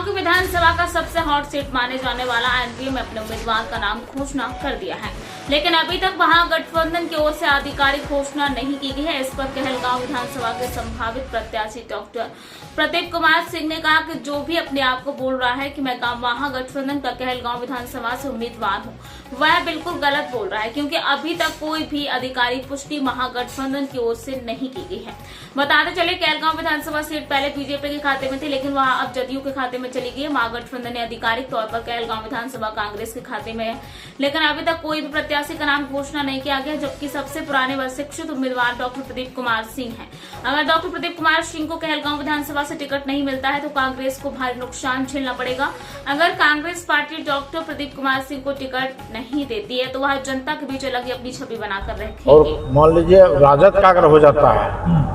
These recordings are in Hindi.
की विधानसभा का सबसे हॉट सीट माने जाने वाला एनडीए में अपने उम्मीदवार का नाम घोषणा कर दिया है, लेकिन अभी तक महागठबंधन की ओर से आधिकारिक घोषणा नहीं की गई है। इस पर कहलगांव विधानसभा के संभावित प्रत्याशी डॉक्टर प्रदीप कुमार सिंह ने कहा कि जो भी अपने आप को बोल रहा है कि मैं महागठबंधन का कहलगांव विधानसभा से उम्मीदवार हूं, वह बिल्कुल गलत बोल रहा है, क्योंकि अभी तक कोई भी आधिकारिक पुष्टि महागठबंधन की ओर से नहीं की गई है। बताते चले कहलगांव विधानसभा सीट पहले बीजेपी के खाते में थी, लेकिन वह अब जदयू के खाते में चली गई है। महागठबंधन ने आधिकारिक तौर पर कहलगांव विधानसभा कांग्रेस के खाते में है, लेकिन अभी तक कोई भी प्रत्याशी का नाम घोषणा नहीं किया गया, जबकि सबसे पुराने व शिक्षित उम्मीदवार डॉक्टर प्रदीप कुमार सिंह हैं। अगर डॉक्टर प्रदीप कुमार सिंह को कहलगांव विधानसभा से टिकट नहीं मिलता है तो कांग्रेस को भारी नुकसान झेलना पड़ेगा। अगर कांग्रेस पार्टी डॉक्टर प्रदीप कुमार सिंह को टिकट नहीं देती है तो वह जनता के बीच अलग अपनी छवि बनाकर रखेगी। और मान लीजिए राजद का अगर हो जाता है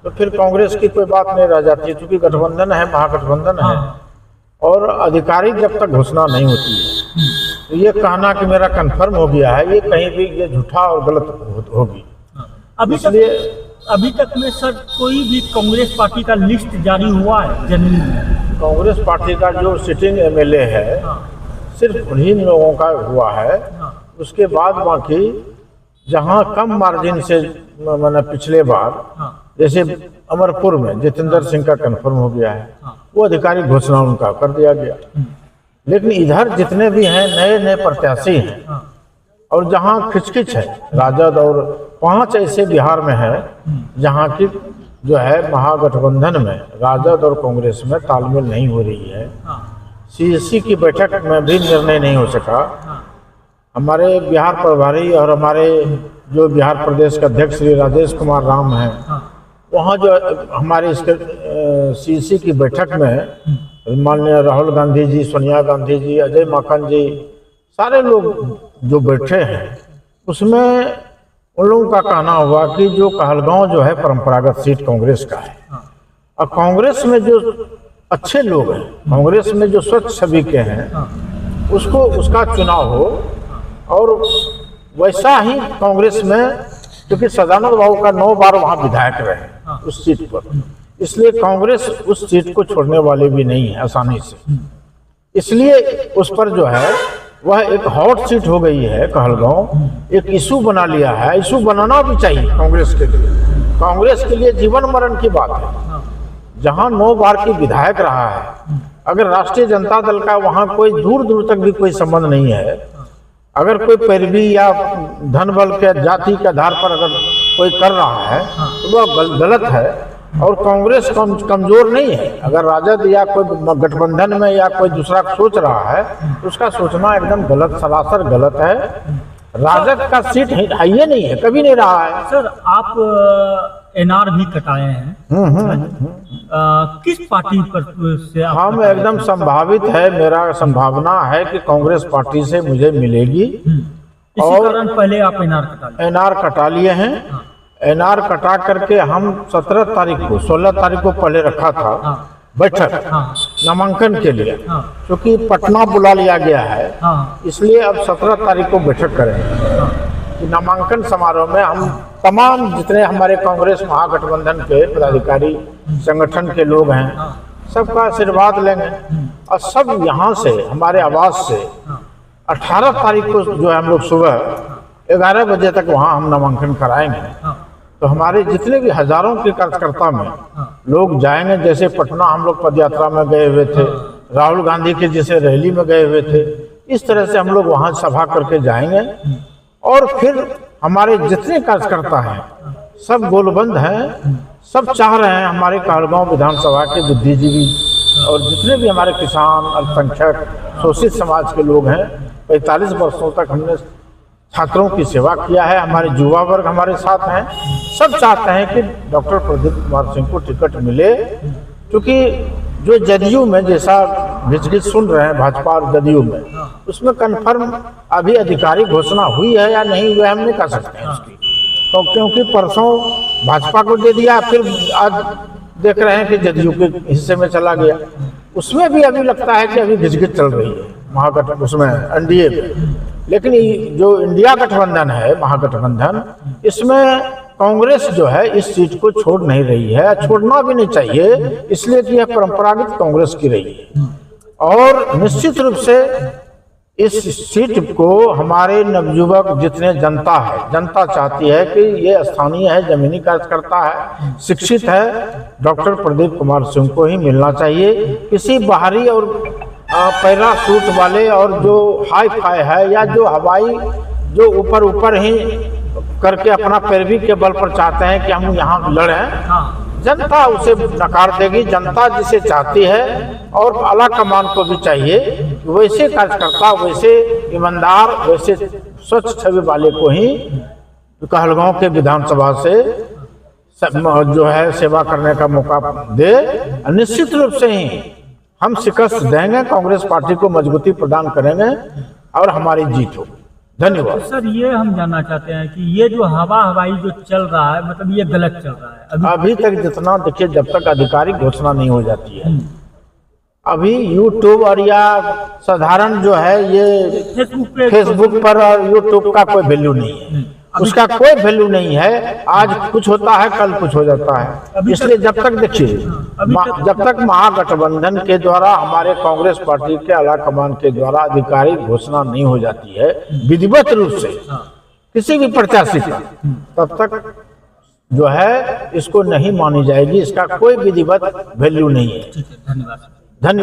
तो फिर कांग्रेस की कोई बात नहीं रह जाती है, क्योंकि गठबंधन है, महागठबंधन है और आधिकारिक जब तक घोषणा नहीं होती है तो ये कहना कि मेरा कंफर्म हो गया है, ये कहीं भी ये झूठा और गलत होगी। अभी तक में सर कोई भी कांग्रेस पार्टी का लिस्ट जारी हुआ है जनवरी में? कांग्रेस पार्टी का जो सिटिंग एमएलए है सिर्फ उन्हीं लोगों का हुआ है। उसके बाद बाकी जहां कम मार्जिन से मैंने पिछले बार जैसे अमरपुर में जितेंद्र सिंह का कंफर्म हो गया है, वो आधिकारिक घोषणा उनका कर दिया गया। लेकिन इधर जितने भी हैं नए नए प्रत्याशी हैं और जहां खिचखिच है राजद और 5 ऐसे बिहार में है जहां की जो है महागठबंधन में राजद और कांग्रेस में तालमेल नहीं हो रही है। सीएससी की बैठक में भी निर्णय नहीं हो सका। हमारे बिहार प्रभारी और हमारे जो बिहार प्रदेश के अध्यक्ष श्री राजेश कुमार राम हैं, वहाँ जो हमारे इसके सीएससी की बैठक में माननीय राहुल गांधी जी, सोनिया गांधी जी, अजय माकन जी, सारे लोग जो बैठे हैं उसमें उन लोगों का कहना हुआ कि जो कहलगांव जो है परंपरागत सीट कांग्रेस का है और कांग्रेस में जो अच्छे लोग हैं, कांग्रेस में जो स्वच्छ छवि के हैं, उसका चुनाव हो। और वैसा ही कांग्रेस में, क्योंकि सदानंद बाबू का 9 बार वहाँ विधायक रहे उस सीट पर, इसलिए कांग्रेस उस सीट को छोड़ने वाले भी नहीं है आसानी से। इसलिए उस पर जो है वह एक हॉट सीट हो गई है। कहलगांव एक इशू बना लिया है। इशू बनाना भी चाहिए कांग्रेस के लिए। कांग्रेस के लिए जीवन मरण की बात है। जहां 9 बार की विधायक रहा है, अगर राष्ट्रीय जनता दल का वहां कोई दूर दूर तक भी कोई संबंध नहीं है, अगर कोई पैरवी या धन बल के जाति के आधार पर अगर कोई कर रहा है तो वह गलत है। और कांग्रेस कमजोर नहीं है। अगर राजद या कोई गठबंधन में या कोई दूसरा सोच रहा है तो उसका सोचना एकदम गलत, सरासर गलत है। राजद का सीट है ही नहीं है, कभी नहीं रहा है। सर आप एनआर भी कटाए हैं, किस पार्टी पर से हम एकदम संभावित है, मेरा संभावना है कि कांग्रेस पार्टी से मुझे मिलेगी। इसी कारण पहले आप एनआर कटा लिए हैं। एनआर कटा करके हम 17 तारीख को 16 तारीख को पहले रखा था बैठक नामांकन के लिए, क्योंकि पटना बुला लिया गया है, इसलिए अब 17 तारीख को बैठक करेंगे। नामांकन समारोह में हम तमाम जितने हमारे कांग्रेस महागठबंधन के पदाधिकारी संगठन के लोग हैं सबका आशीर्वाद लेंगे और सब यहाँ से हमारे आवास से 18 तारीख को जो है हम लोग सुबह 11 बजे तक वहाँ हम नामांकन कराएंगे। तो हमारे जितने भी हजारों के कार्यकर्ता में लोग जाएंगे। जैसे पटना हम लोग पदयात्रा में गए हुए थे, राहुल गांधी के जैसे रैली में गए हुए थे, इस तरह से हम लोग वहाँ सभा करके जाएंगे। और फिर हमारे जितने कार्यकर्ता हैं सब गोलबंद हैं, सब चाह रहे हैं हमारे कहलगांव विधानसभा के बुद्धिजीवी और जितने भी हमारे किसान, अल्पसंख्यक, शोषित समाज के लोग हैं। 45 वर्षों तक हमने छात्रों की सेवा किया है, हमारे युवा वर्ग हमारे साथ हैं। सब चाहते हैं कि डॉक्टर प्रदीप कुमार सिंह को टिकट मिले, क्योंकि जो जदयू में जैसा घिचघिच सुन रहे हैं भाजपा और जदयू में, उसमें कन्फर्म अभी आधिकारिक घोषणा हुई है या नहीं हुई हम नहीं कह सकते हैं उसकी। तो क्योंकि परसों भाजपा को दे दिया, फिर आज देख रहे हैं कि जदयू के हिस्से में चला गया। उसमें भी अभी लगता है कि अभी घिचघिच चल रही है महागठबंधन उसमें एनडीए में। लेकिन जो इंडिया गठबंधन है महागठबंधन, इसमें कांग्रेस जो है इस सीट को छोड़ नहीं रही है, छोड़ना भी नहीं चाहिए, इसलिए कि यह परंपरागत कांग्रेस की रही है। और निश्चित रूप से इस सीट को हमारे नवयुवक जितने जनता चाहती है कि ये स्थानीय है, जमीनी कार्यकर्ता है, शिक्षित है, डॉक्टर प्रदीप कुमार सिंह को ही मिलना चाहिए। किसी बाहरी और पैराशूट वाले और जो हाई फाई है या जो हवाई जो ऊपर ही करके अपना पैरवी के बल पर चाहते हैं कि हम यहाँ लड़ें, जनता उसे नकार देगी। जनता जिसे चाहती है और आला कमान को भी चाहिए वैसे कार्यकर्ता, वैसे ईमानदार, वैसे स्वच्छ छवि वाले को ही कहलगांव के विधानसभा से जो है सेवा करने का मौका दे। निश्चित रूप से ही हम शिकस्त देंगे, कांग्रेस पार्टी को मजबूती प्रदान करेंगे और हमारी जीत होगी। धन्यवाद। तो सर ये हम जानना चाहते हैं कि ये जो हवाई जो चल रहा है, मतलब ये गलत चल रहा है अभी तक जितना देखिए, जब तक आधिकारिक घोषणा नहीं हो जाती है, अभी यूट्यूब और या साधारण जो है ये फेसबुक पर और यूट्यूब का कोई वैल्यू नहीं है, उसका कोई वैल्यू नहीं है। आज कुछ होता है, कल कुछ हो जाता है। इसलिए जब तक देखिए, जब तक महागठबंधन के द्वारा, हमारे कांग्रेस पार्टी के आला कमान के द्वारा आधिकारिक घोषणा नहीं हो जाती है विधिवत रूप से किसी भी प्रत्याशी का, तब तक जो है इसको नहीं मानी जाएगी। इसका कोई विधिवत वैल्यू नहीं है। धन्यवाद।